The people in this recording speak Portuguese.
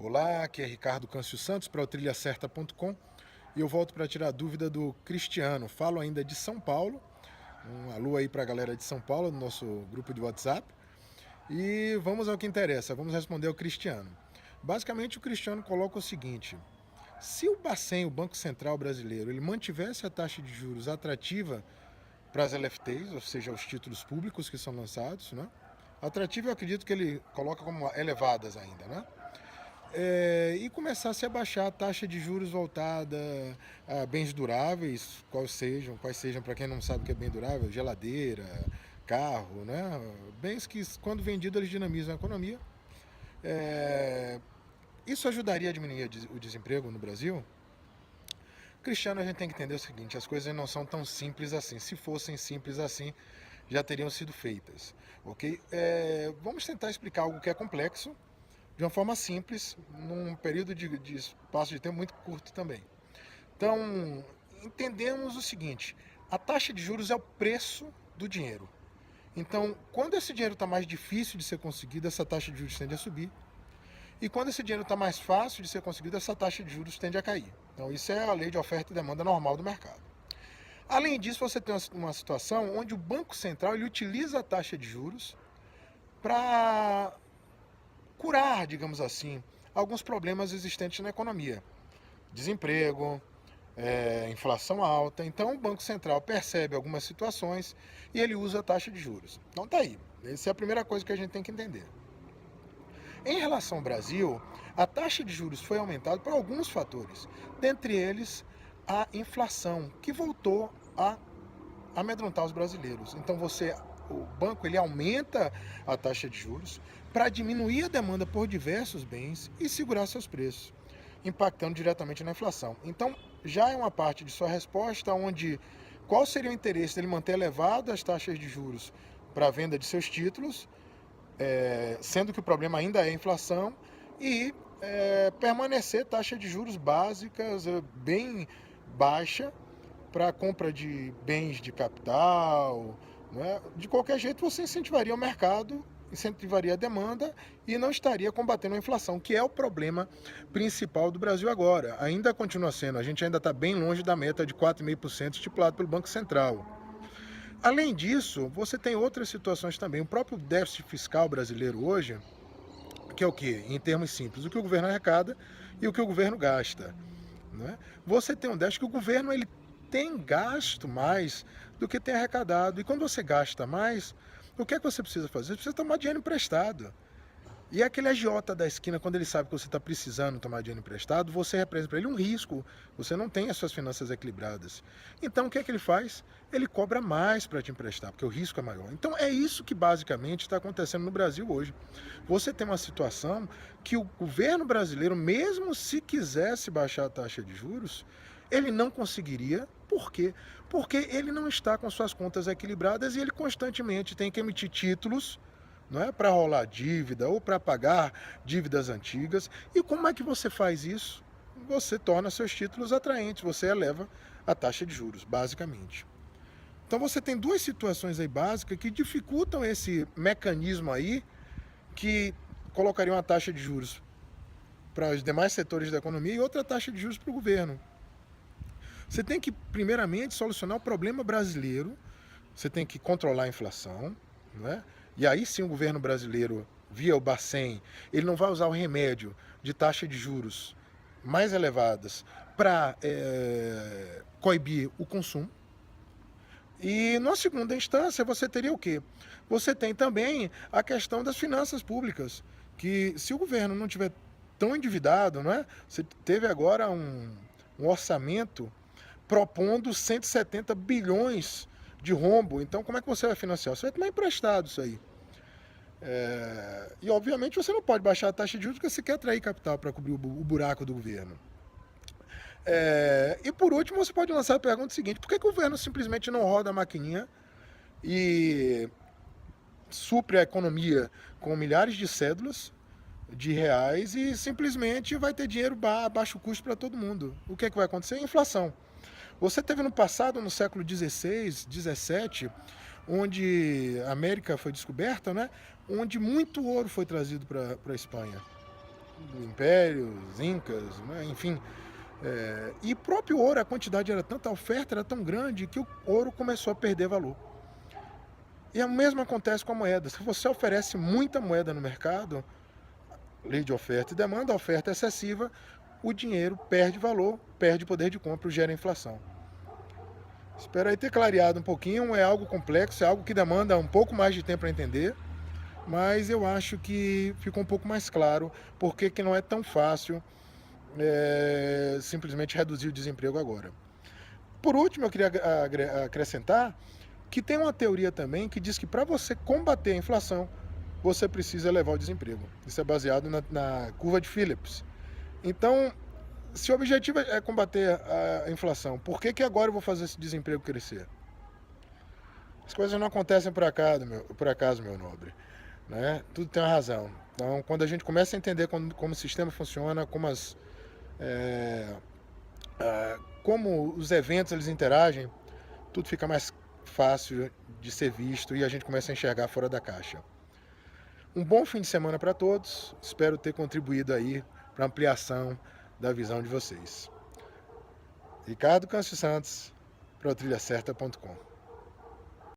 Olá, aqui é Ricardo Câncio Santos para o trilhacerta.com e eu volto para tirar a dúvida do Cristiano. Falo ainda de São Paulo, um alô aí para a galera de São Paulo, no nosso grupo de WhatsApp. E vamos ao que interessa, vamos responder ao Cristiano. Basicamente o Cristiano coloca o seguinte: se o Bacen, o Banco Central Brasileiro, ele mantivesse a taxa de juros atrativa para as LFTs, ou seja, os títulos públicos que são lançados, né? Atrativa eu acredito que ele coloca como elevadas ainda, né? E começasse a baixar a taxa de juros voltada a bens duráveis, quais sejam para quem não sabe o que é bem durável, geladeira, carro, né? Bens que, quando vendidos, eles dinamizam a economia. É, Isso ajudaria a diminuir o desemprego no Brasil? Cristiano, a gente tem que entender o seguinte: as coisas não são tão simples assim. Se fossem simples assim, já teriam sido feitas, ok? Vamos tentar explicar algo que é complexo de uma forma simples, num período de espaço de tempo muito curto também. Então, entendemos o seguinte: a taxa de juros é o preço do dinheiro. Então, quando esse dinheiro está mais difícil de ser conseguido, essa taxa de juros tende a subir. E quando esse dinheiro está mais fácil de ser conseguido, essa taxa de juros tende a cair. Então, isso é a lei de oferta e demanda normal do mercado. Além disso, você tem uma situação onde o Banco Central ele utiliza a taxa de juros para curar, digamos assim, alguns problemas existentes na economia. Desemprego, inflação alta. Então, o Banco Central percebe algumas situações e ele usa a taxa de juros. Então, tá aí. Essa é a primeira coisa que a gente tem que entender. Em relação ao Brasil, a taxa de juros foi aumentada por alguns fatores, dentre eles a inflação, que voltou a amedrontar os brasileiros. Então o banco ele aumenta a taxa de juros para diminuir a demanda por diversos bens e segurar seus preços, impactando diretamente na inflação. Então já é uma parte de sua resposta onde qual seria o interesse dele manter elevadas as taxas de juros para a venda de seus títulos, sendo que o problema ainda é a inflação, e permanecer taxa de juros básicas bem baixa para a compra de bens de capital, né? De qualquer jeito você incentivaria o mercado, incentivaria a demanda e não estaria combatendo a inflação, que é o problema principal do Brasil agora. Ainda continua sendo, a gente ainda está bem longe da meta de 4,5% estipulado pelo Banco Central. Além disso, você tem outras situações também. O próprio déficit fiscal brasileiro hoje, que é o quê? Em termos simples, o que o governo arrecada e o que o governo gasta, né? Você tem um déficit que o governo ele tem gasto mais do que tem arrecadado. E quando você gasta mais, o que é que você precisa fazer? Você precisa tomar dinheiro emprestado. E aquele agiota da esquina, quando ele sabe que você está precisando tomar dinheiro emprestado, você representa para ele um risco. Você não tem as suas finanças equilibradas. Então, o que é que ele faz? Ele cobra mais para te emprestar, porque o risco é maior. Então, é isso que basicamente está acontecendo no Brasil hoje. Você tem uma situação que o governo brasileiro, mesmo se quisesse baixar a taxa de juros, ele não conseguiria. Por quê? Porque ele não está com suas contas equilibradas e ele constantemente tem que emitir títulos, não é, para rolar dívida ou para pagar dívidas antigas. E como é que você faz isso? Você torna seus títulos atraentes, você eleva a taxa de juros, basicamente. Então você tem duas situações aí básicas que dificultam esse mecanismo aí, que colocariam uma taxa de juros para os demais setores da economia e outra taxa de juros para o governo. Você tem que, primeiramente, solucionar o problema brasileiro, você tem que controlar a inflação, né? E aí sim o governo brasileiro, via o Bacen, ele não vai usar o remédio de taxa de juros mais elevadas para coibir o consumo. E na segunda instância você teria o quê? Você tem também a questão das finanças públicas, que se o governo não tiver tão endividado, não é? Você teve agora um orçamento propondo 170 bilhões de rombo. Então, como é que você vai financiar? Você vai tomar emprestado isso aí. E, obviamente, você não pode baixar a taxa de juros porque você quer atrair capital para cobrir o buraco do governo. E, por último, você pode lançar a pergunta seguinte: por que o governo simplesmente não roda a maquininha e supre a economia com milhares de cédulas de reais e simplesmente vai ter dinheiro a baixo custo para todo mundo? O que é que vai acontecer? Inflação. Você teve no passado, no século XVI, XVII, onde a América foi descoberta, né? Onde muito ouro foi trazido para a Espanha. do Império, os Incas, né? Enfim. E próprio ouro, a quantidade era tanta, a oferta era tão grande que o ouro começou a perder valor. E o mesmo acontece com a moeda. Se você oferece muita moeda no mercado, lei de oferta e demanda, a oferta é excessiva, o dinheiro perde valor, perde poder de compra, gera inflação. Espero aí ter clareado um pouquinho, é algo complexo, é algo que demanda um pouco mais de tempo para entender, mas eu acho que ficou um pouco mais claro porque que não é tão fácil simplesmente reduzir o desemprego agora. Por último, eu queria acrescentar que tem uma teoria também que diz que para você combater a inflação, você precisa elevar o desemprego. Isso é baseado na curva de Phillips. Então, se o objetivo é combater a inflação, por que agora eu vou fazer esse desemprego crescer? As coisas não acontecem por acaso, meu nobre. Né? Tudo tem uma razão. Então, quando a gente começa a entender como o sistema funciona, como os eventos eles interagem, tudo fica mais fácil de ser visto e a gente começa a enxergar fora da caixa. Um bom fim de semana para todos. Espero ter contribuído aí para ampliação da visão de vocês. Ricardo Câncio Santos, para o trilhacerta.com.